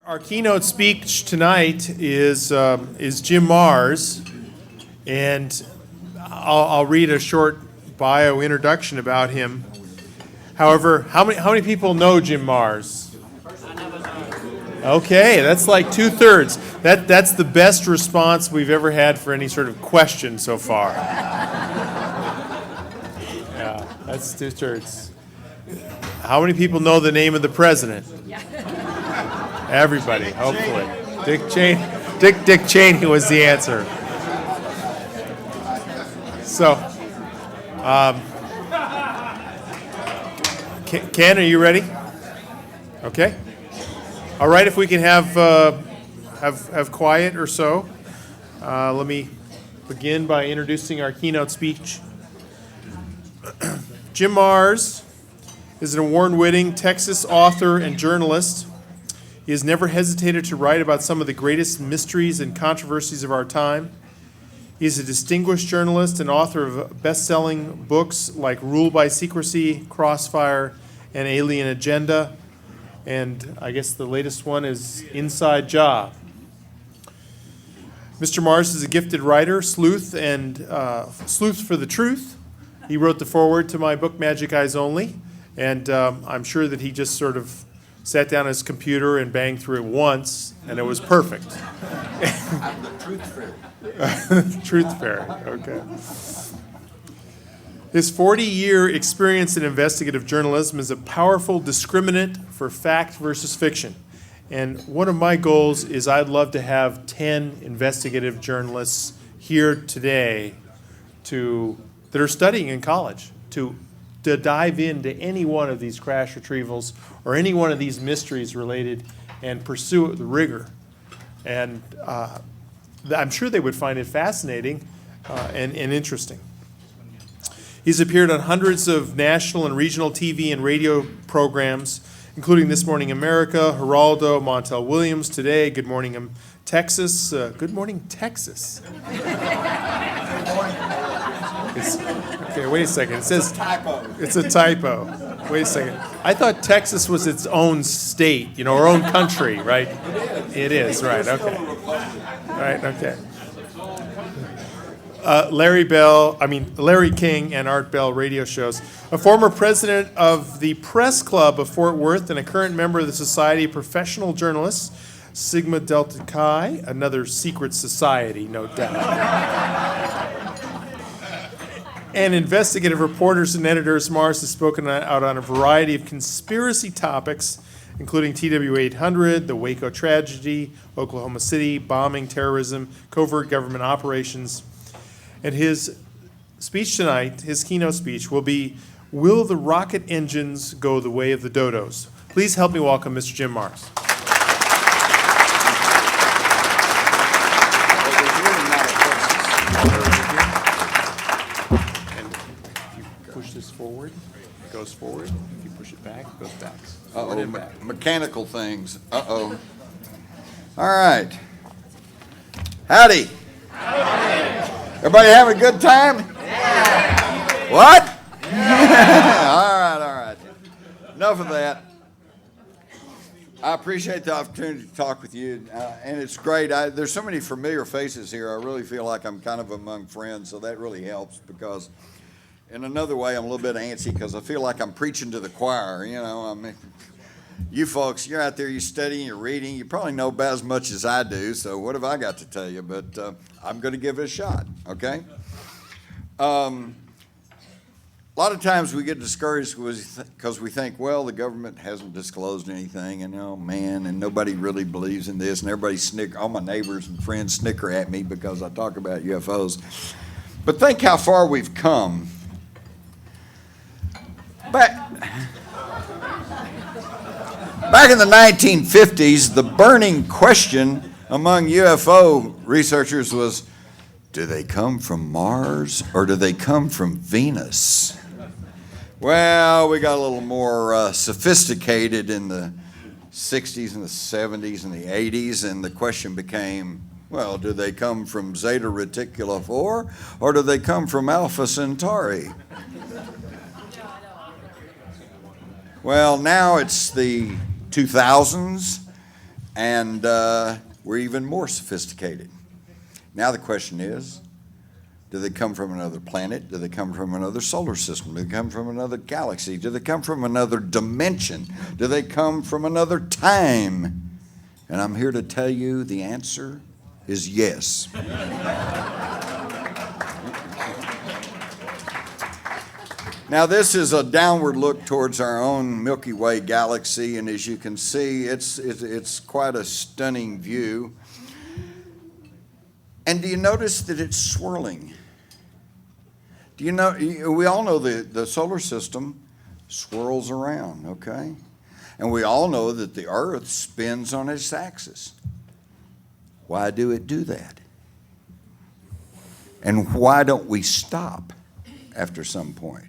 Our keynote speech tonight is Jim Mars, and I'll read a short bio introduction about him. However, how many people know Jim Mars? Okay, that's like 2/3. That's the best response we've ever had for any sort of question so far. Yeah, that's 2/3. How many people know the name of the president? Everybody, hopefully. Dick Cheney was the answer. So, Ken, are you ready? Okay. All right. If we can have quiet or so, let me begin by introducing our keynote speech. Jim Mars is an award-winning Texas author and journalist. He has never hesitated to write about some of the greatest mysteries and controversies of our time. He is a distinguished journalist and author of best-selling books like Rule by Secrecy, Crossfire, and Alien Agenda. And I guess the latest one is Inside Job. Mr. Mars is a gifted writer, sleuth for the truth. He wrote the foreword to my book, Magic Eyes Only. And I'm sure that he just sort of sat down at his computer and banged through it once, and it was perfect. I'm the truth fairy. Truth fairy, okay. His 40-year experience in investigative journalism is a powerful discriminant for fact versus fiction. And one of my goals is I'd love to have 10 investigative journalists here today that are studying in college to dive into any one of these crash retrievals or any one of these mysteries related and pursue it with rigor. And I'm sure they would find it fascinating and interesting. He's appeared on hundreds of national and regional TV and radio programs, including This Morning America, Geraldo, Montel Williams, Today, Good Morning Texas. Good Morning Texas. Okay, wait a second. It says it's a typo. Wait a second. I thought Texas was its own state, our own country, right? It is, right? Okay. Right. Okay. Larry King and Art Bell radio shows. A former president of the Press Club of Fort Worth and a current member of the Society of Professional Journalists, Sigma Delta Chi, another secret society, no doubt. And investigative reporters and editors, Mars has spoken out on a variety of conspiracy topics, including TW-800, the Waco tragedy, Oklahoma City, bombing, terrorism, covert government operations. And his speech tonight, his keynote speech, will be, Will the Rocket Engines Go the Way of the Dodos? Please help me welcome Mr. Jim Mars. Forward, it goes forward. If you push it back, it goes back. Forward and back. Mechanical things. All right. Howdy. Everybody having a good time? Yeah. What? Yeah. All right. Enough of that. I appreciate the opportunity to talk with you, and it's great. There's so many familiar faces here. I really feel like I'm kind of among friends, so that really helps because in another way, I'm a little bit antsy because I feel like I'm preaching to the choir. You folks, you're out there, you're studying, you're reading. You probably know about as much as I do, so what have I got to tell you? But I'm going to give it a shot, okay? A lot of times we get discouraged because we think, well, the government hasn't disclosed anything, and oh man, and nobody really believes in this, and everybody all my neighbors and friends snicker at me because I talk about UFOs. But think how far we've come. Back in the 1950s, the burning question among UFO researchers was, do they come from Mars or do they come from Venus? Well, we got a little more sophisticated in the 60s and the 70s and the 80s, and the question became, well, do they come from Zeta Reticuli 4 or do they come from Alpha Centauri? Well, now it's the 2000s, And we're even more sophisticated. Now the question is, do they come from another planet? Do they come from another solar system? Do they come from another galaxy? Do they come from another dimension? Do they come from another time? And I'm here to tell you the answer is yes. Now this is a downward look towards our own Milky Way galaxy, and as you can see, it's quite a stunning view. And do you notice that it's swirling? Do you know, we all know the solar system swirls around, okay? And we all know that the Earth spins on its axis. Why do it do that? And why don't we stop after some point?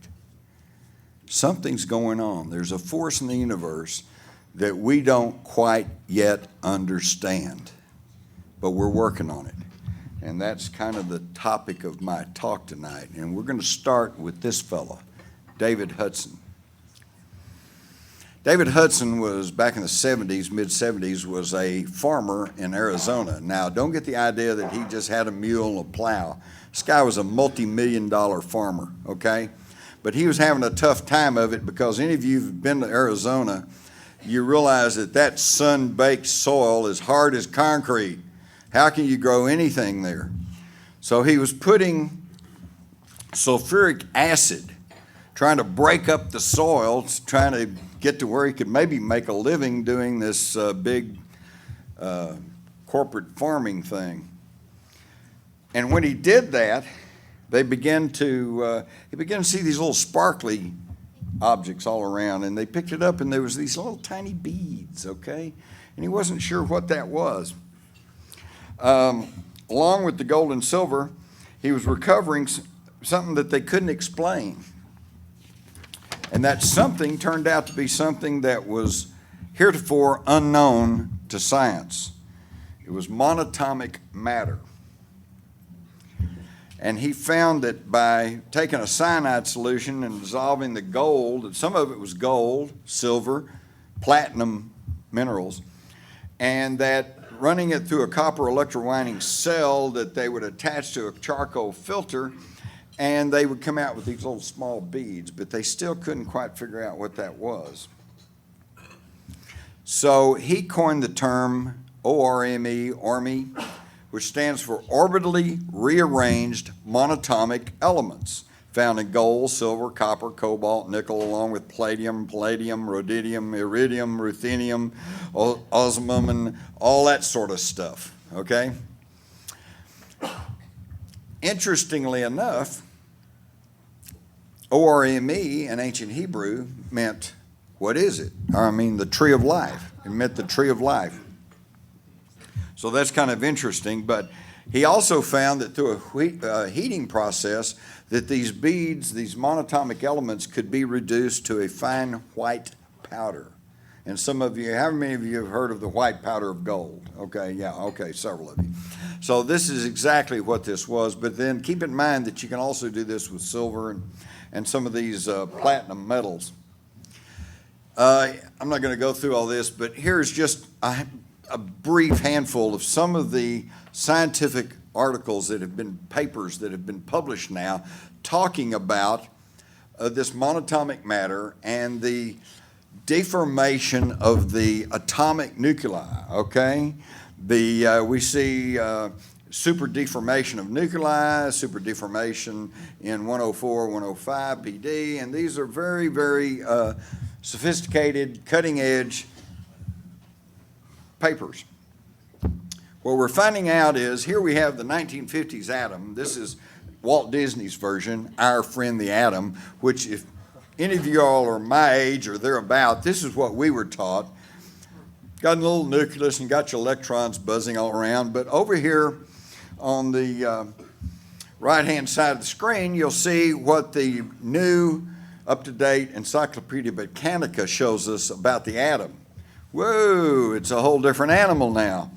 Something's going on. There's a force in the universe that we don't quite yet understand, but we're working on it. And that's kind of the topic of my talk tonight. And we're going to start with this fella, David Hudson. David Hudson was, back in the 70s, mid-70s, was a farmer in Arizona. Now, don't get the idea that he just had a mule and a plow. This guy was a multi-million-dollar farmer, okay? But he was having a tough time of it because any of you who've been to Arizona, you realize that that sun-baked soil is hard as concrete. How can you grow anything there? So he was putting sulfuric acid, trying to break up the soil, trying to get to where he could maybe make a living doing this big corporate farming thing. And when he did that, he began to see these little sparkly objects all around, and they picked it up, and there was these little tiny beads, okay? And he wasn't sure what that was. Along with the gold and silver, he was recovering something that they couldn't explain. And that something turned out to be something that was heretofore unknown to science. It was monatomic matter. And he found that by taking a cyanide solution and dissolving the gold, that some of it was gold, silver, platinum minerals, and that running it through a copper electrowinding cell that they would attach to a charcoal filter, and they would come out with these little small beads, but they still couldn't quite figure out what that was. So he coined the term ORME, which stands for orbitally rearranged monatomic elements, found in gold, silver, copper, cobalt, nickel, along with palladium, rhodium, iridium, ruthenium, osmium, and all that sort of stuff, okay? Interestingly enough, ORME in ancient Hebrew meant, what is it? The tree of life. It meant the tree of life. So that's kind of interesting, but he also found that through a heating process that these beads, these monatomic elements, could be reduced to a fine white powder. And some of you, how many of you have heard of the white powder of gold? Okay, yeah, okay, several of you. So this is exactly what this was, but then keep in mind that you can also do this with silver and some of these platinum metals. I'm not going to go through all this, but here's just a brief handful of some of the scientific articles that have been, papers that have been published now, talking about this monatomic matter and the deformation of the atomic nuclei, okay? We see super deformation of nuclei, super deformation in 104, 105 PD, and these are very, very sophisticated, cutting-edge papers. What we're finding out is, here we have the 1950s atom. This is Walt Disney's version, Our Friend the Atom, which if any of you all are my age or thereabout, this is what we were taught. Got a little nucleus and got your electrons buzzing all around, but over here on the right-hand side of the screen, you'll see what the new, up-to-date Encyclopedia Britannica shows us about the atom. Whoa, it's a whole different animal now.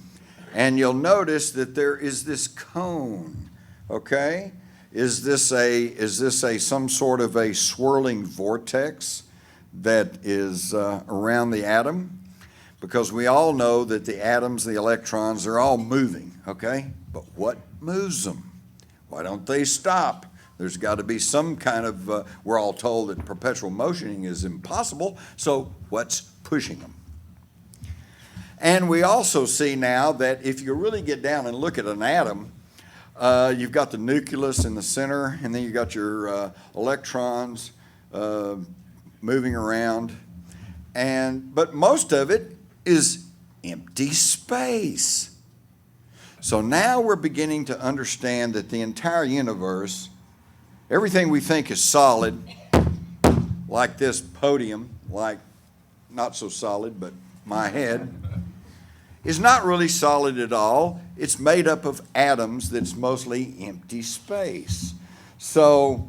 And you'll notice that there is this cone, okay? Is this some sort of a swirling vortex that is around the atom? because we all know that the atoms, the electrons, they're all moving, okay? But what moves them? Why don't they stop? There's got to be some kind of, we're all told that perpetual motioning is impossible, so what's pushing them? And we also see now that if you really get down and look at an atom, you've got the nucleus in the center, and then you've got your electrons moving around. But most of it is empty space. So now we're beginning to understand that the entire universe, everything we think is solid, like this podium, like not so solid, but my head, is not really solid at all. It's made up of atoms that's mostly empty space. So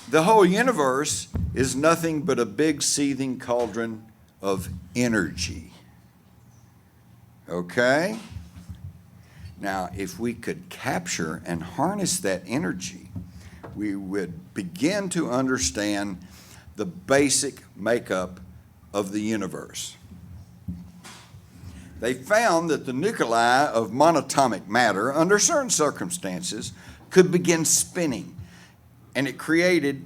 the whole universe is nothing but a big seething cauldron of energy. Okay? Now, if we could capture and harness that energy, we would begin to understand the basic makeup of the universe. They found that the nuclei of monatomic matter, under certain circumstances, could begin spinning, and it created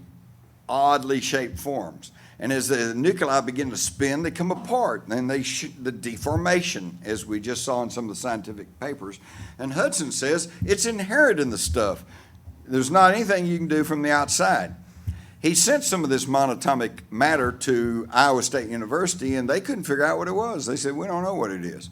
oddly shaped forms. And as the nuclei begin to spin, they come apart, and the deformation, as we just saw in some of the scientific papers. And Hudson says it's inherent in the stuff. There's not anything you can do from the outside. He sent some of this monatomic matter to Iowa State University, and they couldn't figure out what it was. They said, we don't know what it is.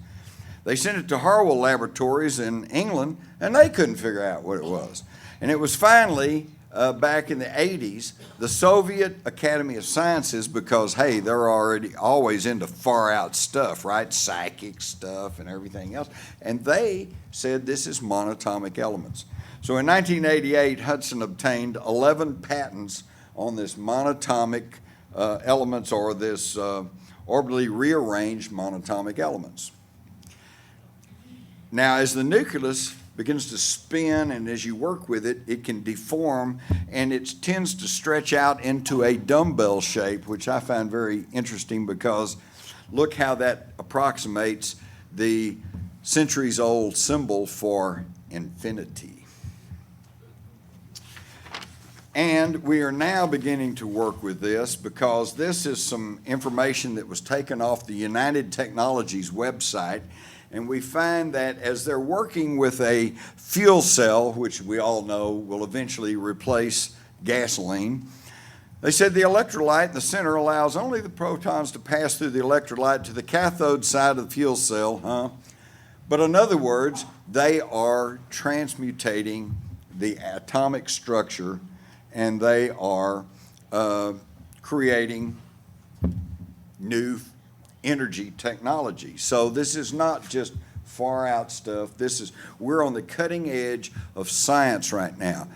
They sent it to Harwell Laboratories in England, and they couldn't figure out what it was. And it was finally, back in the 80s, the Soviet Academy of Sciences, because, hey, they're already always into far-out stuff, right? Psychic stuff and everything else. And they said this is monatomic elements. So in 1988, Hudson obtained 11 patents on this monatomic elements, or this orbitally rearranged monatomic elements. Now, as the nucleus begins to spin and as you work with it, it can deform, and it tends to stretch out into a dumbbell shape, which I find very interesting because look how that approximates the centuries-old symbol for infinity. And we are now beginning to work with this because this is some information that was taken off the United Technologies website. And we find that as they're working with a fuel cell, which we all know will eventually replace gasoline, they said the electrolyte in the center allows only the protons to pass through the electrolyte to the cathode side of the fuel cell, But in other words, they are transmutating the atomic structure, and they are creating new energy technology. So this is not just far out stuff. We're on the cutting edge of science right now.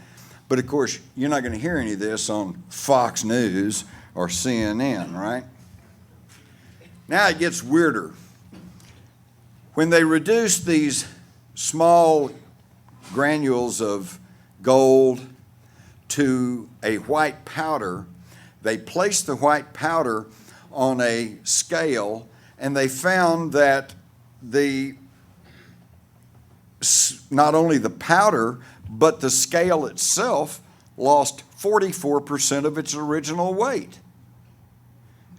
But of course, you're not going to hear any of this on Fox News or CNN, right? Now it gets weirder. When they reduce these small granules of gold to a white powder, they placed the white powder on a scale, and they found that not only the powder, but the scale itself lost 44% of its original weight.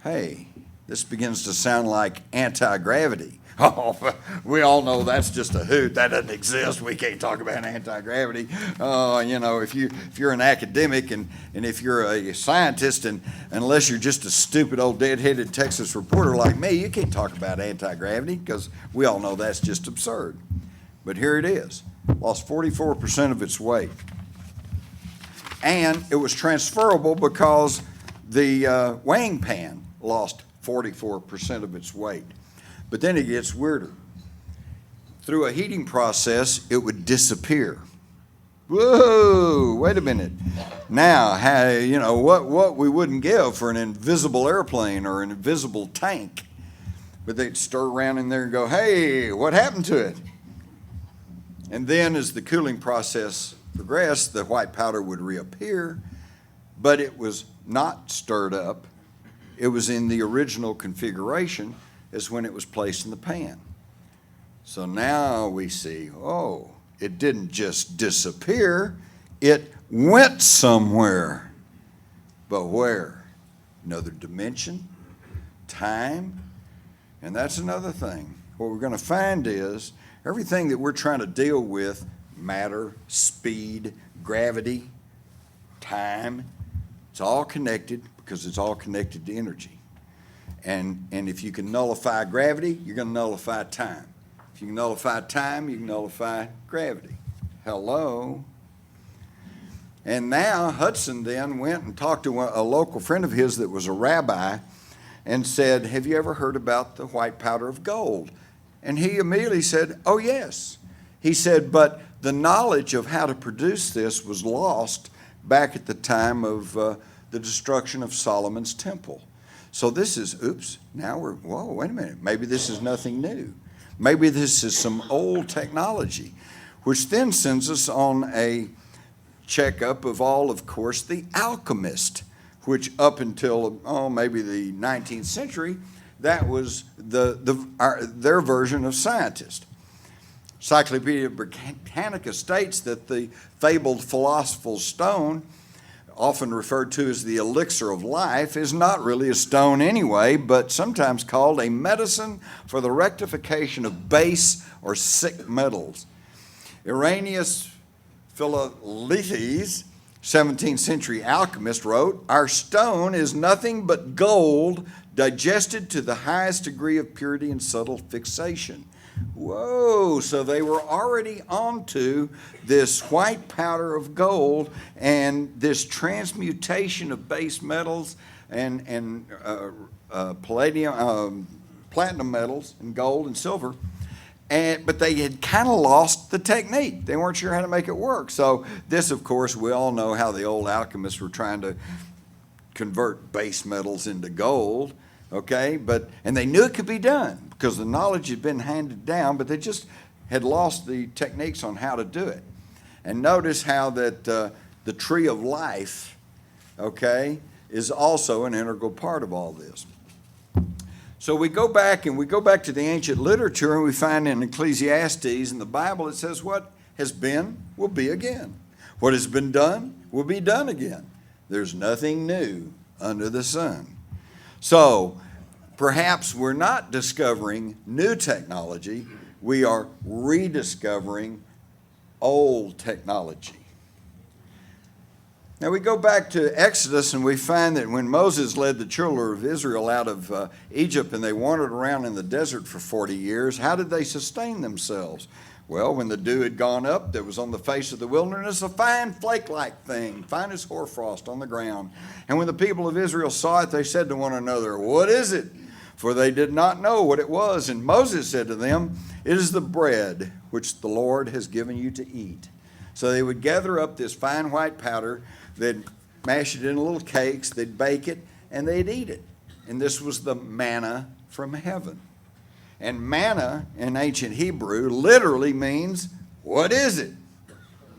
Hey, this begins to sound like anti-gravity. Oh, we all know that's just a hoot. That doesn't exist. We can't talk about anti-gravity. If you're an academic and if you're a scientist, and unless you're just a stupid old dead-headed Texas reporter like me, you can't talk about anti-gravity because we all know that's just absurd. But here it is. Lost 44% of its weight. And it was transferable because the weighing pan lost 44% of its weight. But then it gets weirder. Through a heating process, it would disappear. Whoa, wait a minute. Now, what we wouldn't give for an invisible airplane or an invisible tank. But they'd stir around in there and go, hey, what happened to it? And then as the cooling process progressed, the white powder would reappear, but it was not stirred up. It was in the original configuration. as when it was placed in the pan. So now we see, oh, it didn't just disappear, it went somewhere. But where? Another dimension, time, and that's another thing. What we're going to find is everything that we're trying to deal with, matter, speed, gravity, time, it's all connected because it's all connected to energy. And if you can nullify gravity, you're going to nullify time. If you can nullify time, you can nullify gravity. Hello? And now Hudson then went and talked to a local friend of his that was a rabbi and said, have you ever heard about the white powder of gold? And he immediately said, oh, yes. He said, but the knowledge of how to produce this was lost back at the time of the destruction of Solomon's temple. So this is, whoa, wait a minute. Maybe this is nothing new. Maybe this is some old technology, which then sends us on a checkup of all, of course, the alchemist, which up until, maybe the 19th century, that was their version of scientist. Encyclopedia Britannica states that the fabled philosopher's stone, often referred to as the elixir of life, is not really a stone anyway, but sometimes called a medicine for the rectification of base or sick metals. Irenaeus Philalethes, 17th century alchemist, wrote, our stone is nothing but gold digested to the highest degree of purity and subtle fixation. Whoa, so they were already onto this white powder of gold and this transmutation of base metals and palladium, platinum metals and gold and silver. But they had kind of lost the technique. They weren't sure how to make it work. So this, of course, we all know how the old alchemists were trying to convert base metals into gold, okay? And they knew it could be done because the knowledge had been handed down, but they just had lost the techniques on how to do it. And notice how that the tree of life, okay, is also an integral part of all this. So we go back to the ancient literature, and we find in Ecclesiastes in the Bible it says what has been will be again. What has been done will be done again. There's nothing new under the sun. So perhaps we're not discovering new technology, we are rediscovering old technology. Now we go back to Exodus and we find that when Moses led the children of Israel out of Egypt and they wandered around in the desert for 40 years, how did they sustain themselves? Well, when the dew had gone up that was on the face of the wilderness, a fine flake-like thing, fine as hoarfrost on the ground. And when the people of Israel saw it, they said to one another, what is it? For they did not know what it was. And Moses said to them, it is the bread which the Lord has given you to eat. So they would gather up this fine white powder, they'd mash it into little cakes, they'd bake it, and they'd eat it. And this was the manna from heaven. And manna in ancient Hebrew literally means, what is it?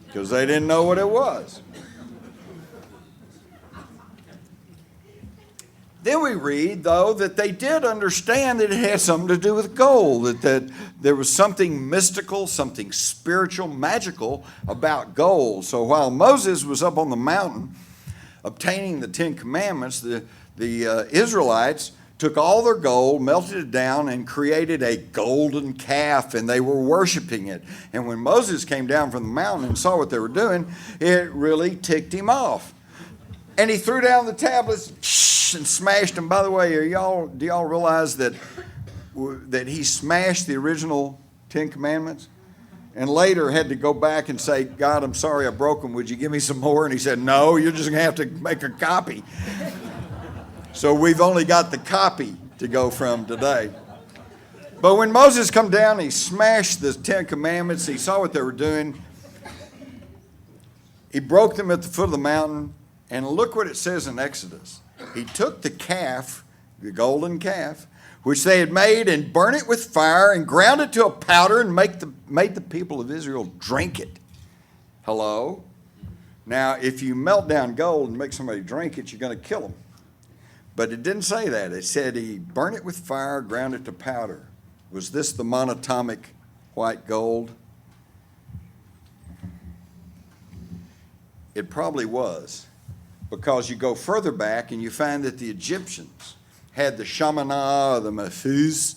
Because they didn't know what it was. Then we read, though, that they did understand that it had something to do with gold, that there was something mystical, something spiritual, magical about gold. So while Moses was up on the mountain obtaining the Ten Commandments, the Israelites took all their gold, melted it down, and created a golden calf, and they were worshiping it. And when Moses came down from the mountain and saw what they were doing, it really ticked him off. And he threw down the tablets and smashed them. By the way, do y'all realize that he smashed the original Ten Commandments and later had to go back and say, God, I'm sorry I broke them. Would you give me some more? And he said, no, you're just going to have to make a copy. So we've only got the copy to go from today. But when Moses come down, he smashed the Ten Commandments. He saw what they were doing. He broke them at the foot of the mountain. And look what it says in Exodus. He took the calf, the golden calf, which they had made, and burnt it with fire and ground it to a powder and made the people of Israel drink it. Hello? Now, if you melt down gold and make somebody drink it, you're going to kill them. But it didn't say that. It said he burned it with fire, ground it to powder. Was this the monatomic white gold? It probably was, because you go further back and you find that the Egyptians had the shamana or the mafuz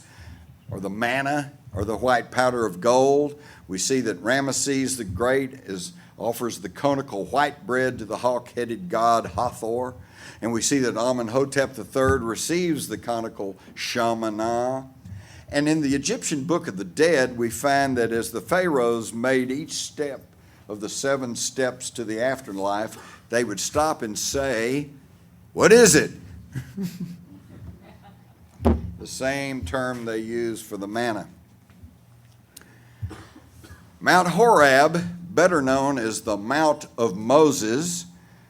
or the manna or the white powder of gold. We see that Ramesses the Great offers the conical white bread to the hawk-headed god Hathor. And we see that Amenhotep III receives the conical shamana. And in the Egyptian Book of the Dead, we find that as the pharaohs made each step of the 7 steps to the afterlife, they would stop and say, "What is it?" The same term they use for the manna. Mount Horeb, better known as the Mount of Moses,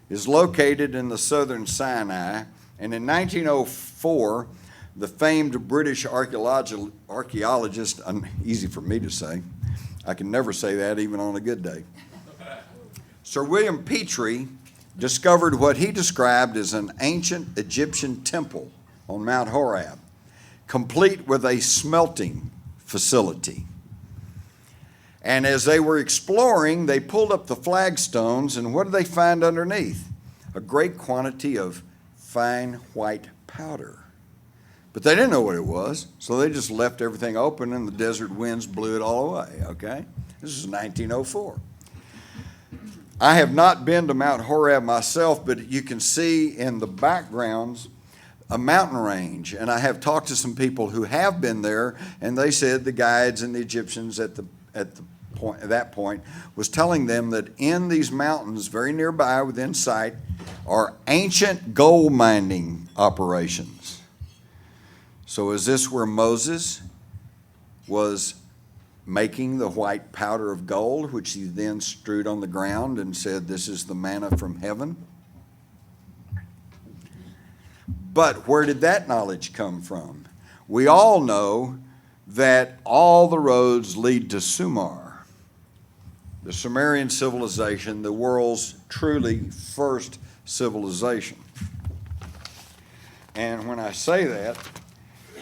is located in the southern Sinai. And in 1904, the famed British archaeologist, easy for me to say, I can never say that even on a good day, Sir William Petrie discovered what he described as an ancient Egyptian temple on Mount Horeb, complete with a smelting facility. And as they were exploring, they pulled up the flagstones, and what did they find underneath? A great quantity of fine white powder. But they didn't know what it was, so they just left everything open, and the desert winds blew it all away, okay? This is 1904. I have not been to Mount Horeb myself, but you can see in the backgrounds a mountain range. And I have talked to some people who have been there, and they said the guides and the Egyptians at that point was telling them that in these mountains very nearby within sight are ancient gold mining operations. So is this where Moses was making the white powder of gold, which he then strewed on the ground and said, "This is the manna from heaven"? But where did that knowledge come from? We all know that all the roads lead to Sumer, the Sumerian civilization, the world's truly first civilization. And when I say that,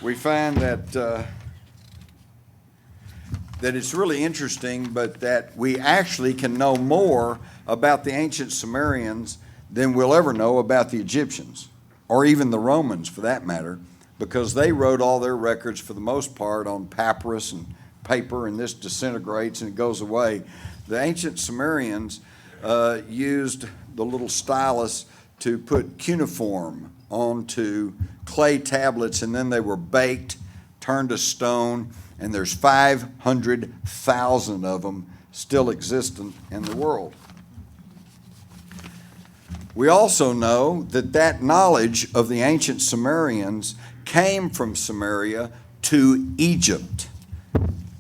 we find that it's really interesting, but that we actually can know more about the ancient Sumerians than we'll ever know about the Egyptians, or even the Romans for that matter, because they wrote all their records for the most part on papyrus and paper, and this disintegrates and it goes away. The ancient Sumerians used the little stylus to put cuneiform onto clay tablets, and then they were baked, turned to stone, and there's 500,000 of them still existent in the world. We also know that that knowledge of the ancient Sumerians came from Sumeria to Egypt,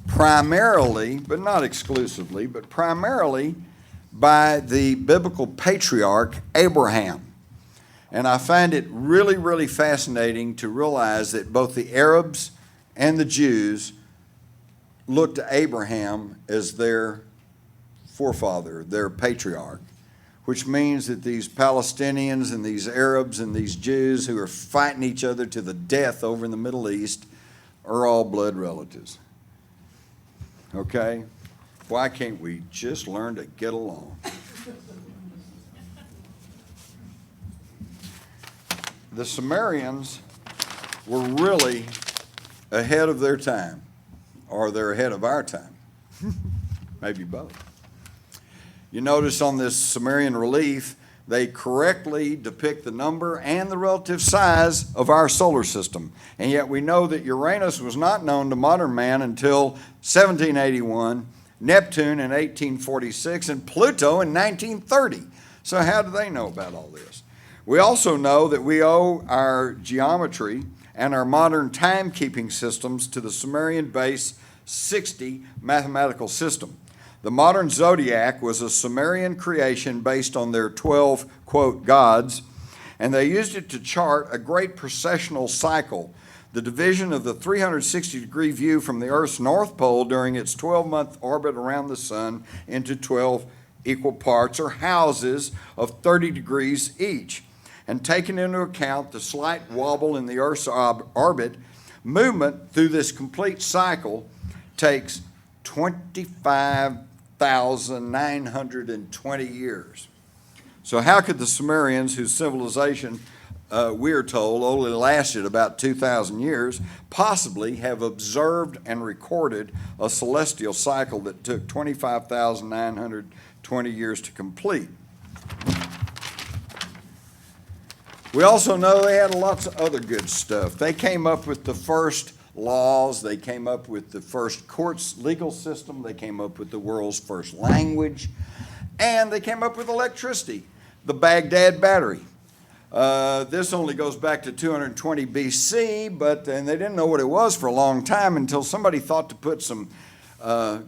primarily, but not exclusively, but primarily by the biblical patriarch Abraham. And I find it really, really fascinating to realize that both the Arabs and the Jews looked to Abraham as their forefather, their patriarch, which means that these Palestinians and these Arabs and these Jews who are fighting each other to the death over in the Middle East are all blood relatives. Okay? Why can't we just learn to get along? The Sumerians were really ahead of their time, or they're ahead of our time. Maybe both. You notice on this Sumerian relief, they correctly depict the number and the relative size of our solar system. And yet we know that Uranus was not known to modern man until 1781, Neptune in 1846, and Pluto in 1930. So how do they know about all this? We also know that we owe our geometry and our modern timekeeping systems to the Sumerian base 60 mathematical system. The modern zodiac was a Sumerian creation based on their 12, quote, gods, and they used it to chart a great precessional cycle, the division of the 360-degree view from the Earth's North Pole during its 12-month orbit around the sun into 12 equal parts or houses of 30 degrees each. and taking into account the slight wobble in the Earth's orbit, movement through this complete cycle takes 25,920 years. So how could the Sumerians, whose civilization, we are told, only lasted about 2,000 years, possibly have observed and recorded a celestial cycle that took 25,920 years to complete? We also know they had lots of other good stuff. They came up with the first laws. They came up with the first courts legal system. They came up with the world's first language. And they came up with electricity, the Baghdad Battery. This only goes back to 220 BC, and they didn't know what it was for a long time until somebody thought to put some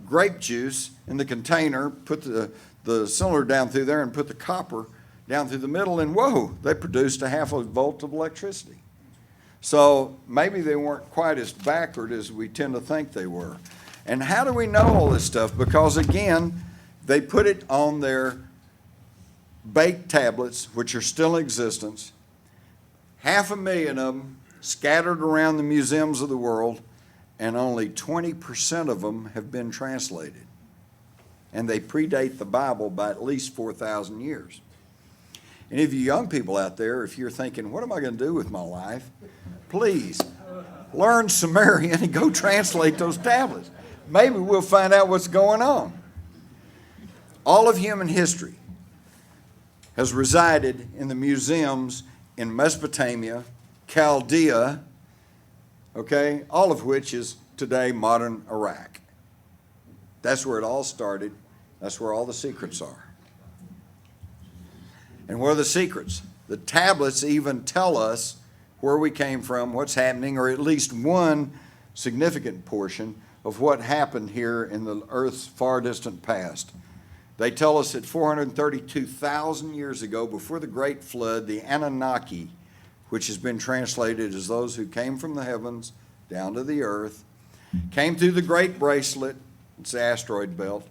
grape juice in the container, put the cylinder down through there, and put the copper down through the middle, and whoa, they produced a half a volt of electricity. So maybe they weren't quite as backward as we tend to think they were. And how do we know all this stuff? Because again, they put it on their baked tablets, which are still in existence, 500,000 of them scattered around the museums of the world, and only 20% of them have been translated. And they predate the Bible by at least 4,000 years. Any of you young people out there, if you're thinking, what am I going to do with my life? Please learn Sumerian and go translate those tablets. Maybe we'll find out what's going on. All of human history has resided in the museums in Mesopotamia, Chaldea, okay, all of which is today modern Iraq. That's where it all started. That's where all the secrets are. And what are the secrets? The tablets even tell us where we came from, what's happening, or at least one significant portion of what happened here in the Earth's far distant past. They tell us that 432,000 years ago, before the Great Flood, the Anunnaki, which has been translated as those who came from the heavens down to the earth, came through the Great Bracelet, it's the asteroid belt,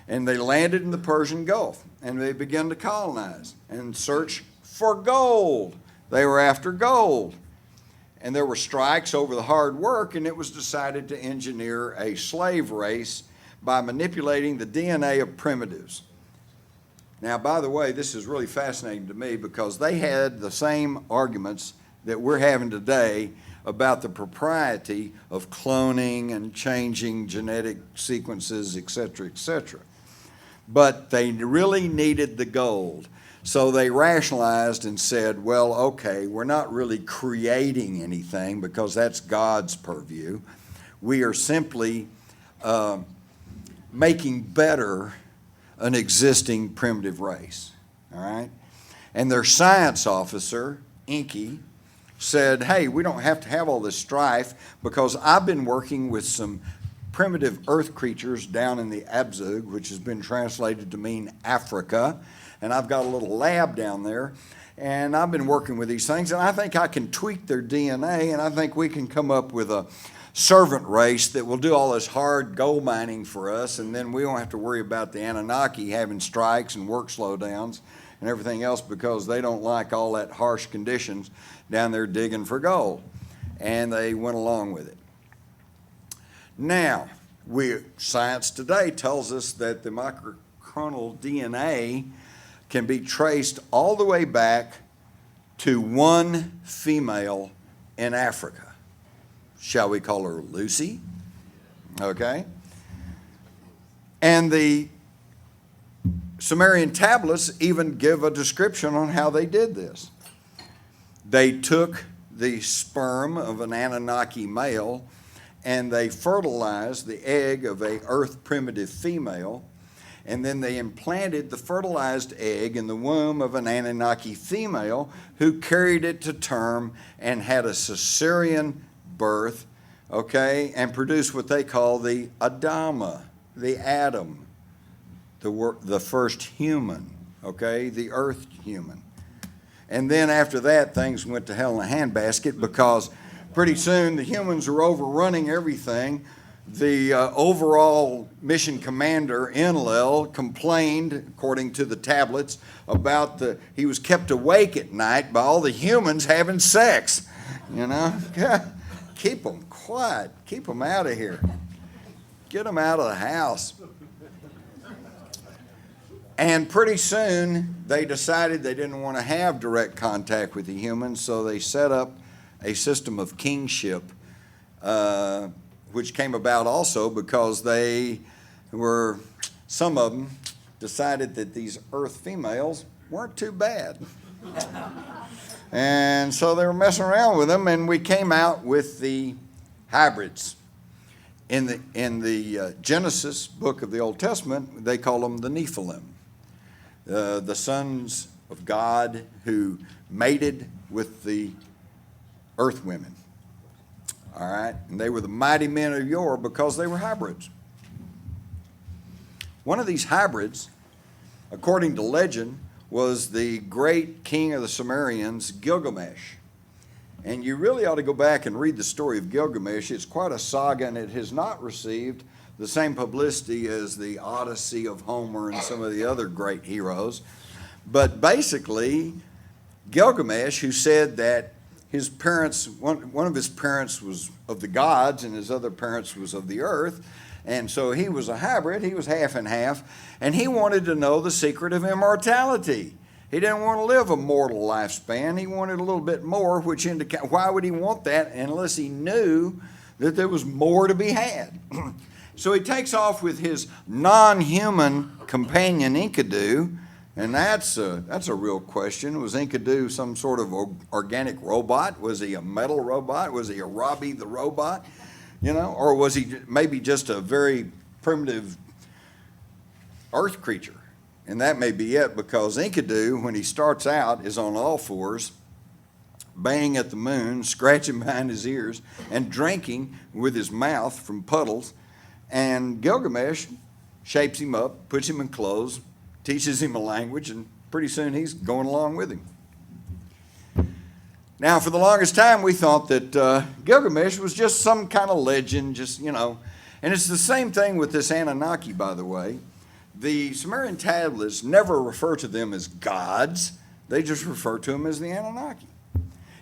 and they landed in the Persian Gulf, and they began to colonize and search for gold. They were after gold. And there were strikes over the hard work, and it was decided to engineer a slave race by manipulating the DNA of primitives. Now, by the way, this is really fascinating to me because they had the same arguments that we're having today about the propriety of cloning and changing genetic sequences, et cetera, et cetera. But they really needed the gold. So they rationalized and said, well, okay, we're not really creating anything because that's God's purview. We are simply making better an existing primitive race, all right? And their science officer, Enki, said, hey, we don't have to have all this strife because I've been working with some primitive earth creatures down in the Abzug, which has been translated to mean Africa, and I've got a little lab down there, and I've been working with these things, and I think I can tweak their DNA, and I think we can come up with a servant race that will do all this hard gold mining for us, and then we won't have to worry about the Anunnaki having strikes and work slowdowns and everything else because they don't like all that harsh conditions down there digging for gold. And they went along with it. Now, science today tells us that the mitochondrial DNA can be traced all the way back to one female in Africa. Shall we call her Lucy? Okay. And the Sumerian tablets even give a description on how they did this. They took the sperm of an Anunnaki male and they fertilized the egg of a earth primitive female, and then they implanted the fertilized egg in the womb of an Anunnaki female who carried it to term and had a cesarean birth, okay, and produced what they call the Adama, the Adam, the first human, okay, the earth human. And then after that, things went to hell in a handbasket because pretty soon the humans are overrunning everything. the overall mission commander, Enlil, complained, according to the tablets, about he was kept awake at night by all the humans having sex. You know, keep them quiet, keep them out of here, get them out of the house. And pretty soon they decided they didn't want to have direct contact with the humans, so they set up a system of kingship, which came about also because some of them decided that these earth females weren't too bad. And so they were messing around with them, and we came out with the hybrids. In the Genesis book of the Old Testament, they call them the Nephilim, the sons of God who mated with the earth women. All right, and they were the mighty men of yore because they were hybrids. One of these hybrids, according to legend, was the great king of the Sumerians, Gilgamesh. And you really ought to go back and read the story of Gilgamesh. It's quite a saga, and it has not received the same publicity as the Odyssey of Homer and some of the other great heroes. But basically, Gilgamesh, who said that his parents, one of his parents was of the gods and his other parents was of the earth, and so he was a hybrid, he was half and half, and he wanted to know the secret of immortality. He didn't want to live a mortal lifespan, he wanted a little bit more, which indicates, why would he want that unless he knew that there was more to be had? So he takes off with his non-human companion Enkidu, and that's a real question. Was Enkidu some sort of organic robot? Was he a metal robot? Was he a Robbie the robot? You know, or was he maybe just a very primitive earth creature? And that may be it, because Enkidu, when he starts out, is on all fours, banging at the moon, scratching behind his ears, and drinking with his mouth from puddles. And Gilgamesh shapes him up, puts him in clothes, teaches him a language, and pretty soon he's going along with him. Now, for the longest time, we thought that Gilgamesh was just some kind of legend, just, you know. And it's the same thing with this Anunnaki, by the way. The Sumerian tablets never refer to them as gods. They just refer to them as the Anunnaki.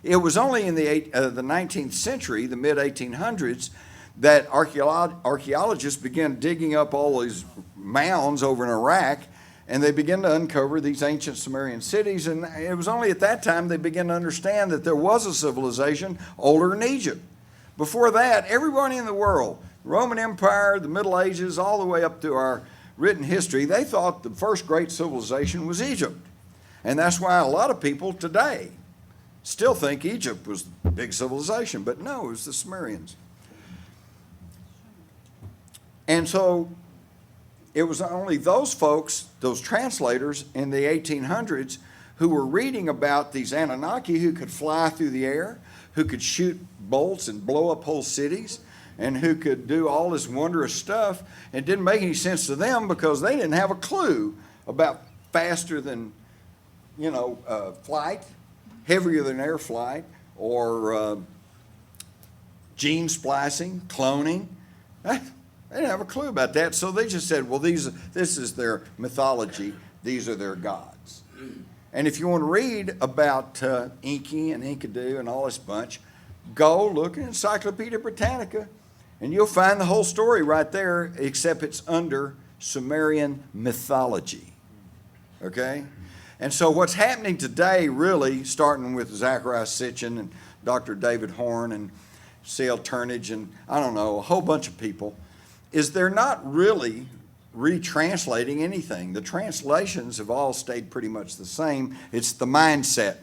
It was only in the 19th century, the mid-1800s, that archaeologists began digging up all these mounds over in Iraq, and they began to uncover these ancient Sumerian cities, and it was only at that time they began to understand that there was a civilization older than Egypt. Before that, everybody in the world, Roman Empire, the Middle Ages, all the way up to our written history, they thought the first great civilization was Egypt. And that's why a lot of people today still think Egypt was the big civilization, but no, it was the Sumerians. And so it was only those folks, those translators in the 1800s, who were reading about these Anunnaki who could fly through the air, who could shoot bolts and blow up whole cities, and who could do all this wondrous stuff. It didn't make any sense to them because they didn't have a clue about faster than, flight, heavier than air flight, or gene splicing, cloning. They didn't have a clue about that, so they just said, well, this is their mythology, these are their gods. And if you want to read about Enki and Enkidu and all this bunch, go look at Encyclopedia Britannica, and you'll find the whole story right there, except it's under Sumerian mythology, okay? And so what's happening today, really, starting with Zachariah Sitchin and Dr. David Horn and C.L. Turnage and, I don't know, a whole bunch of people, is they're not really retranslating anything. The translations have all stayed pretty much the same. It's the mindset.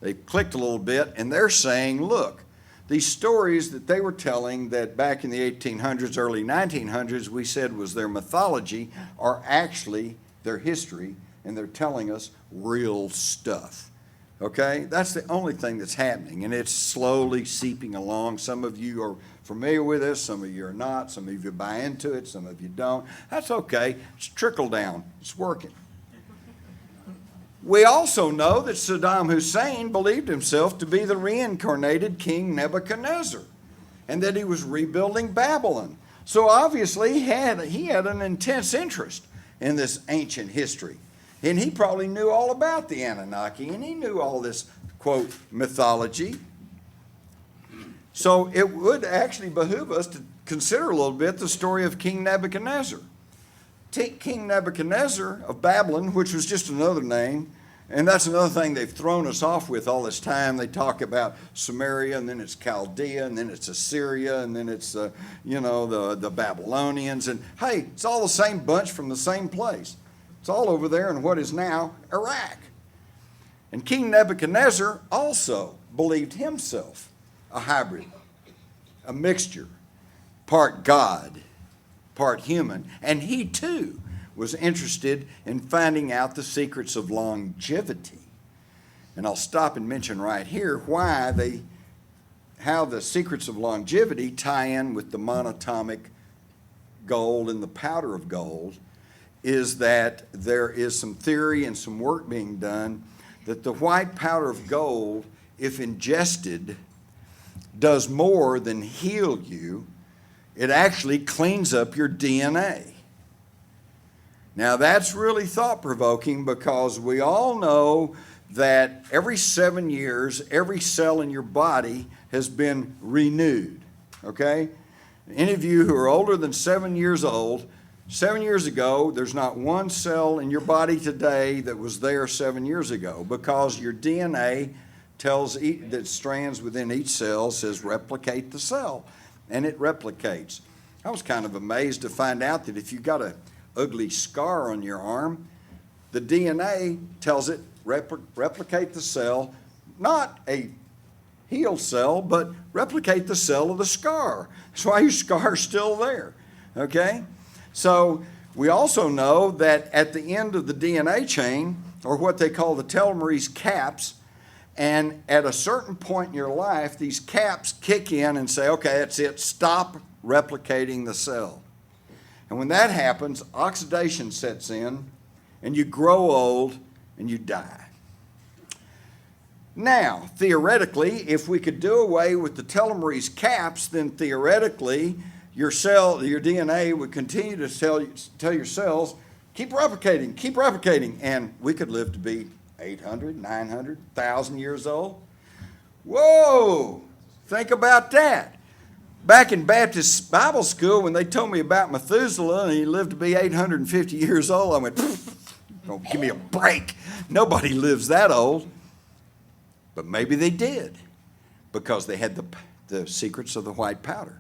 They clicked a little bit, and they're saying, look, these stories that they were telling that back in the 1800s, early 1900s, we said was their mythology, are actually their history, and they're telling us real stuff. Okay? That's the only thing that's happening, and it's slowly seeping along. Some of you are familiar with this, some of you are not, some of you buy into it, some of you don't. That's okay. It's trickle down. It's working. We also know that Saddam Hussein believed himself to be the reincarnated King Nebuchadnezzar. and that he was rebuilding Babylon. So obviously he had an intense interest in this ancient history. And he probably knew all about the Anunnaki, and he knew all this, quote, mythology. So it would actually behoove us to consider a little bit the story of King Nebuchadnezzar. King Nebuchadnezzar of Babylon, which was just another name, and that's another thing they've thrown us off with all this time. They talk about Samaria, and then it's Chaldea, and then it's Assyria, and then it's, the Babylonians. And hey, it's all the same bunch from the same place. It's all over there in what is now Iraq. And King Nebuchadnezzar also believed himself a hybrid, a mixture, part God, part human. And he too was interested in finding out the secrets of longevity. And I'll stop and mention right here how the secrets of longevity tie in with the monatomic gold and the powder of gold, is that there is some theory and some work being done that the white powder of gold, if ingested, does more than heal you. It actually cleans up your DNA. Now that's really thought-provoking, because we all know that every 7 years, every cell in your body has been renewed, okay? Any of you who are older than 7 years old, 7 years ago, there's not one cell in your body today that was there 7 years ago, because your DNA tells that strands within each cell says replicate the cell, and it replicates. I was kind of amazed to find out that if you got a ugly scar on your arm, the DNA tells it replicate the cell, not a healed cell, but replicate the cell of the scar. That's why your scar's still there, okay? So we also know that at the end of the DNA chain, or what they call the telomerase caps, and at a certain point in your life, these caps kick in and say, okay, that's it, stop replicating the cell. And when that happens, oxidation sets in, and you grow old, and you die. Now, theoretically, if we could do away with the telomerase caps, then theoretically, your DNA would continue to tell your cells, keep replicating, and we could live to be 800, 900, 1,000 years old. Whoa! Think about that. Back in Baptist Bible school, when they told me about Methuselah and he lived to be 850 years old, I went, oh, give me a break. Nobody lives that old. But maybe they did, because they had the secrets of the white powder.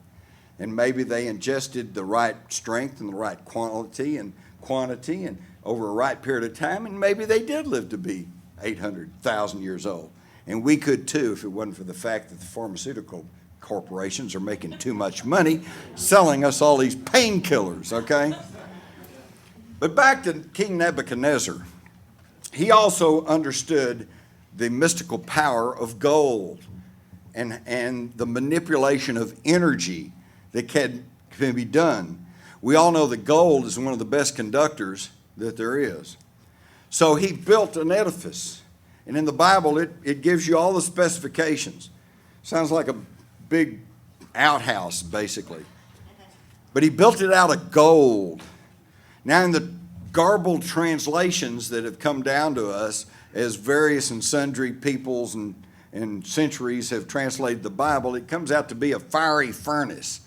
And maybe they ingested the right strength and the right quality and quantity and over a right period of time, and maybe they did live to be 800,000 years old. And we could too, if it wasn't for the fact that the pharmaceutical corporations are making too much money selling us all these painkillers, okay? But back to King Nebuchadnezzar. He also understood the mystical power of gold and the manipulation of energy that can be done. We all know that gold is one of the best conductors that there is. So he built an edifice. And in the Bible, it gives you all the specifications. Sounds like a big outhouse, basically. But he built it out of gold. Now, in the garbled translations that have come down to us, as various and sundry peoples and centuries have translated the Bible, it comes out to be a fiery furnace.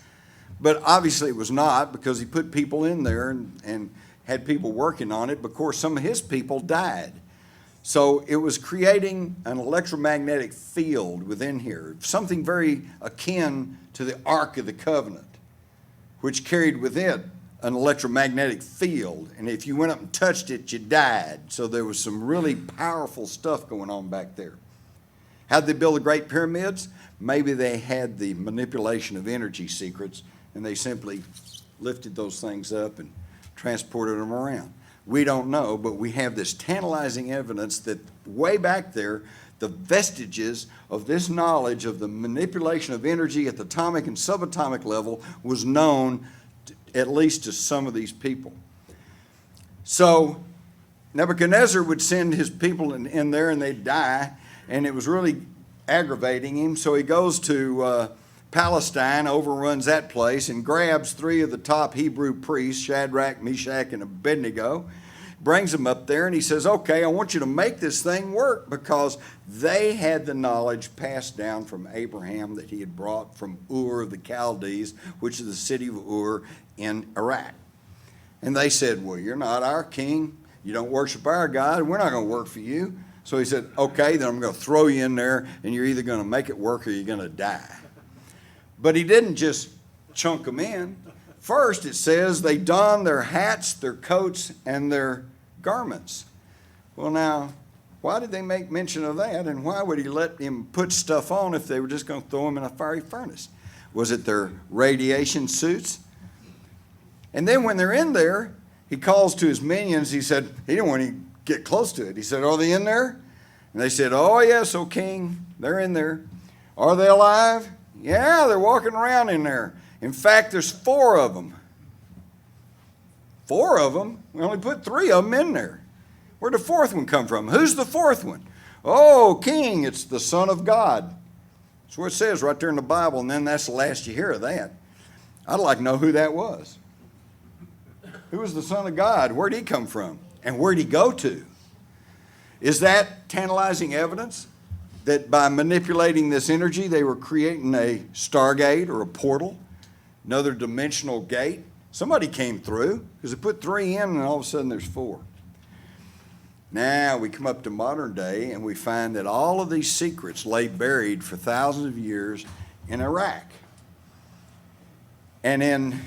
But obviously it was not, because he put people in there and had people working on it. But of course, some of his people died. So it was creating an electromagnetic field within here, something very akin to the Ark of the Covenant, which carried with it an electromagnetic field. And if you went up and touched it, you died. So there was some really powerful stuff going on back there. How did they build the Great Pyramids? Maybe they had the manipulation of energy secrets, and they simply lifted those things up and transported them around. We don't know, but we have this tantalizing evidence that way back there, the vestiges of this knowledge of the manipulation of energy at the atomic and subatomic level was known at least to some of these people. So Nebuchadnezzar would send his people in there and they'd die, and it was really aggravating him. So he goes to Palestine overruns that place and grabs 3 of the top Hebrew priests, Shadrach, Meshach, and Abednego, brings them up there, and he says, okay, I want you to make this thing work, because they had the knowledge passed down from Abraham that he had brought from Ur of the Chaldees, which is the city of Ur in Iraq. And they said, well, you're not our king. You don't worship our God, and we're not going to work for you. So he said, okay, then I'm going to throw you in there, and you're either going to make it work or you're going to die. But he didn't just chunk them in. First, it says they donned their hats, their coats, and their garments. Well, now, why did they make mention of that, and why would he let him put stuff on if they were just going to throw them in a fiery furnace? Was it their radiation suits? And then when they're in there, he calls to his minions. He said, he didn't want to get close to it. He said, are they in there? And they said, oh, yes, O king, they're in there. Are they alive? Yeah, they're walking around in there. In fact, there's 4 of them. 4 of them? We only put 3 of them in there. Where'd the 4th one come from? Who's the 4th one? Oh, king, it's the Son of God. That's what it says right there in the Bible, and then that's the last you hear of that. I'd like to know who that was. Who was the Son of God? Where'd he come from? And where'd he go to? Is that tantalizing evidence that by manipulating this energy, they were creating a stargate or a portal, another dimensional gate? Somebody came through, because they put 3 in, and all of a sudden there's 4. Now we come up to modern day, and we find that all of these secrets lay buried for thousands of years in Iraq. And in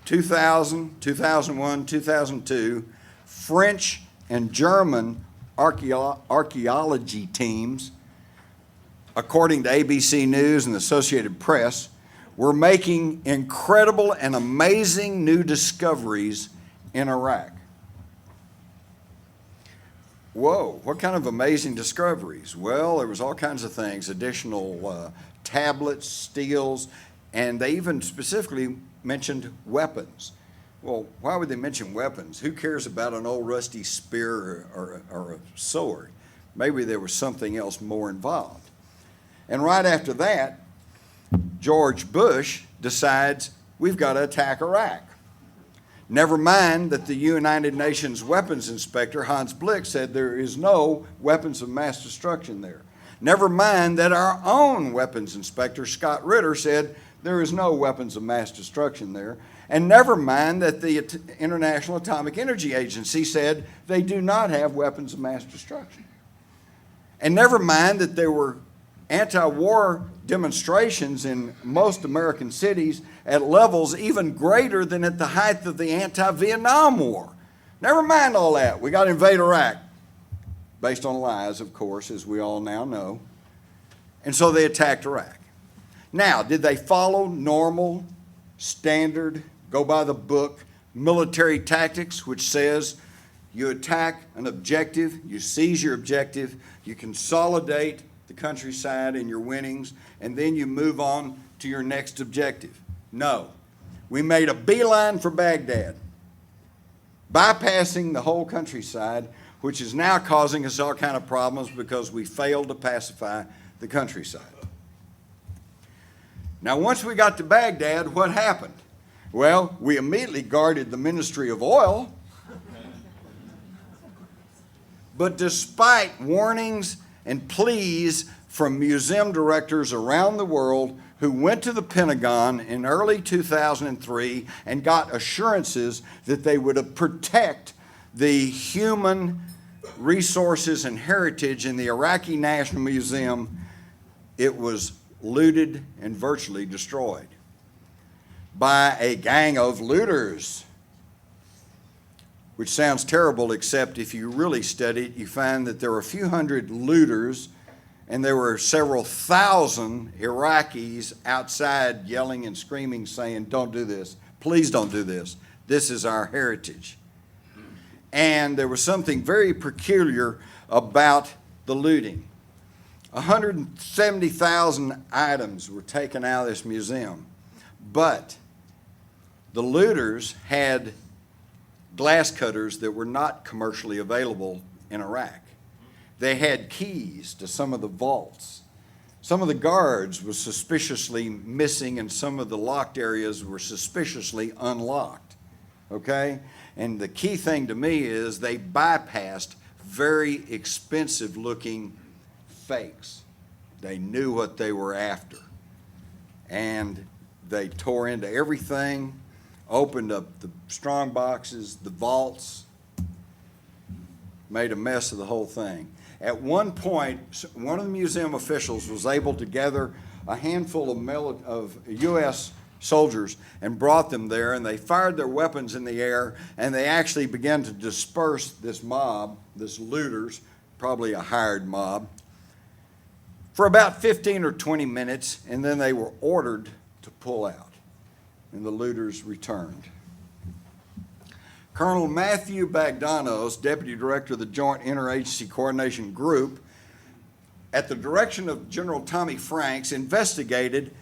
2000, 2001, 2002, French and German archaeology teams, according to ABC News and the Associated Press, were making incredible and amazing new discoveries in Iraq. Whoa, what kind of amazing discoveries? Well, there was all kinds of things, additional tablets, steels, and they even specifically mentioned weapons. Well, why would they mention weapons? Who cares about an old rusty spear or a sword? Maybe there was something else more involved. And right after that, George Bush decides we've got to attack Iraq. Never mind that the United Nations weapons inspector, Hans Blick, said there is no weapons of mass destruction there. Never mind that our own weapons inspector, Scott Ritter, said there is no weapons of mass destruction there. And never mind that the International Atomic Energy Agency said they do not have weapons of mass destruction. And never mind that there were anti-war demonstrations in most American cities at levels even greater than at the height of the anti-Vietnam War. Never mind all that. We got to invade Iraq, based on lies, of course, as we all now know. And so they attacked Iraq. Now, did they follow normal, standard, go by the book, military tactics, which says you attack an objective, you seize your objective, you consolidate the countryside and your winnings, and then you move on to your next objective? No. We made a beeline for Baghdad, bypassing the whole countryside, which is now causing us all kind of problems because we failed to pacify the countryside. Now, once we got to Baghdad, what happened? Well, we immediately guarded the Ministry of Oil. But despite warnings and pleas from museum directors around the world who went to the Pentagon in early 2003 and got assurances that they would protect the human resources and heritage in the Iraqi National Museum, it was looted and virtually destroyed by a gang of looters, which sounds terrible, except if you really study it, you find that there were a few hundred looters and there were several thousand Iraqis outside yelling and screaming, saying, don't do this, please don't do this, this is our heritage. And there was something very peculiar about the looting. 170,000 items were taken out of this museum, but the looters had glass cutters that were not commercially available in Iraq. They had keys to some of the vaults Some of the guards were suspiciously missing, and some of the locked areas were suspiciously unlocked, okay? And the key thing to me is they bypassed very expensive-looking fakes. They knew what they were after. And they tore into everything, opened up the strong boxes, the vaults, made a mess of the whole thing. At one point, one of the museum officials was able to gather a handful of U.S. soldiers and brought them there, and they fired their weapons in the air, and they actually began to disperse this mob, this looters, probably a hired mob, for about 15 or 20 minutes, and then they were ordered to pull out, and the looters returned. Colonel Matthew Bagdanos, Deputy Director of the Joint Interagency Coordination Group, at the direction of General Tommy Franks, investigated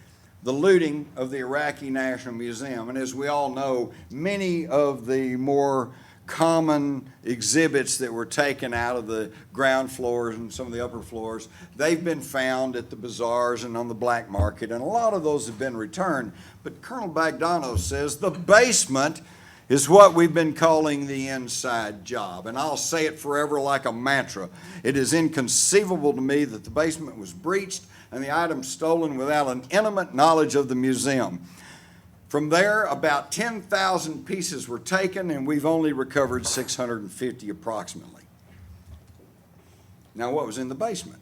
the looting of the Iraqi National Museum. And as we all know, many of the more common exhibits that were taken out of the ground floors and some of the upper floors, they've been found at the bazaars and on the black market, and a lot of those have been returned. But Colonel Bagdanos says the basement is what we've been calling the inside job. And I'll say it forever like a mantra. It is inconceivable to me that the basement was breached and the items stolen without an intimate knowledge of the museum. From there, about 10,000 pieces were taken, and we've only recovered 650 approximately. Now, what was in the basement?